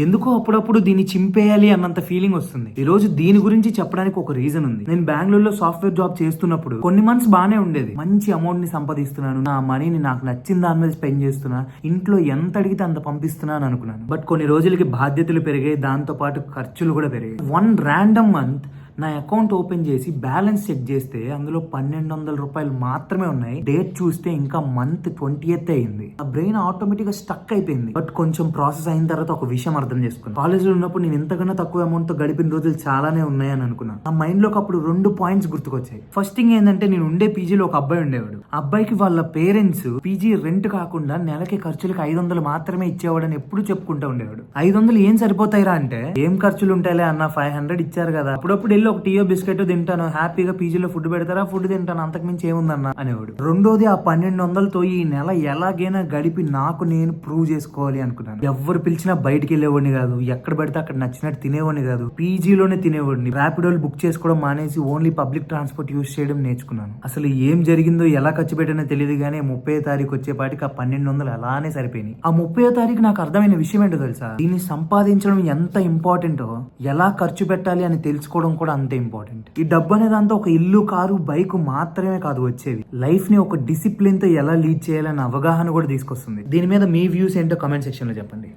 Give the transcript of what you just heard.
ఎందుకో అప్పుడప్పుడు దీన్ని చింపేయాలి అన్నంత ఫీలింగ్ వస్తుంది. ఈ రోజు దీని గురించి చెప్పడానికి ఒక రీజన్ ఉంది. నేను బెంగళూరులో సాఫ్ట్వేర్ జాబ్ చేస్తున్నప్పుడు కొన్ని మంత్స్ బానే ఉండేది. మంచి అమౌంట్ ని సంపాదిస్తున్నాను, నా మనీని నాకు నచ్చిన దాని మీద స్పెండ్ చేస్తున్నా, ఇంట్లో ఎంత అడిగితే అంత పంపిస్తున్నాను అనుకున్నాను. బట్ కొన్ని రోజులకి బాధ్యతలు పెరిగాయి, దాంతో పాటు ఖర్చులు కూడా పెరిగాయి. వన్ ర్యాండమ్ మంత్ నా అకౌంట్ ఓపెన్ చేసి బ్యాలెన్స్ చెక్ చేస్తే అందులో 1200 రూపాయలు మాత్రమే ఉన్నాయి. డేట్ చూస్తే ఇంకా మంత్ 20th అయింది. ఆ బ్రెయిన్ ఆటోమేటిక్ గా స్టక్ అయిపోయింది. బట్ కొంచెం ప్రాసెస్ అయిన తర్వాత ఒక విషయం అర్థం చేసుకున్నాను. కాలేజ్ లో ఉన్నప్పుడు నేను ఎంతకన్నా తక్కువ అమౌంట్ తో గడిపిన రోజులు చాలానే ఉన్నాయని అనుకున్నాను. నా మైండ్ లోకి అప్పుడు 2 పాయింట్స్ గుర్తుకొచ్చాయి. ఫస్ట్ థింగ్ ఏంటంటే, నేను ఉండే పీజీలో ఒక అబ్బాయి ఉండేవాడు. అబ్బాయికి వాళ్ళ పేరెంట్స్ పీజీ రెంట్ కాకుండా నెలకి ఖర్చులకి 500 మాత్రమే ఇచ్చేవాడని ఎప్పుడు చెప్పుకుంటూ ఉండేవాడు. 500 ఏం సరిపోతాయిరా అంటే, ఏం ఖర్చులు ఉంటాయిలే అన్న, 500 ఇచ్చారు కదా, అప్పుడప్పుడు వెళ్ళి ఒక టీయో బిస్కెట్ తింటాను, హ్యాపీగా పీజీలో ఫుడ్ పెడతారా, ఫుడ్ తింటాను, అంతకుమించి ఏముందన్న అనేవాడు. రెండోది, ఆ 1200తో ఈ నెల ఎలాగైనా గడిపి నాకు నేను ప్రూవ్ చేసుకోవాలి అనుకున్నాను. ఎవరు పిలిచినా బయటికి వెళ్ళేవాడిని కాదు, ఎక్కడ పెడితే అక్కడ నచ్చినట్టు తినేవాడిని కాదు, పీజీలోనే తినేవాడిని. ర్యాపిడోలు బుక్ చేసుకోవడం మానేసి ఓన్లీ పబ్లిక్ ట్రాన్స్పోర్ట్ యూజ్ చేయడం నేర్చుకున్నాను. అసలు ఏం జరిగిందో, ఎలా ఖర్చు పెట్టానో తెలియదు కానీ 30వ తారీఖు వచ్చేపాటికి ఆ 1200 అలానే సరిపోయినాయి. ఆ 30వ తారీఖు నాకు అర్థమైన విషయం ఏంటో తెలుసా, దీన్ని సంపాదించడం ఎంత ఇంపార్టెంటో, ఎలా ఖర్చు పెట్టాలి అని తెలుసుకోవడం కూడా అంతే ఇంపార్టెంట్. ఈ డబ్బు అనే దాంతో ఒక ఇల్లు, కారు, బైక్ మాత్రమే కాదు వచ్చేవి, లైఫ్ ని ఒక డిసిప్లిన్ తో ఎలా లీడ్ చేయాలన్న అవగాహన కూడా తీసుకొస్తుంది. దీని మీద మీ వ్యూస్ ఏంటో కామెంట్ సెక్షన్ లో చెప్పండి.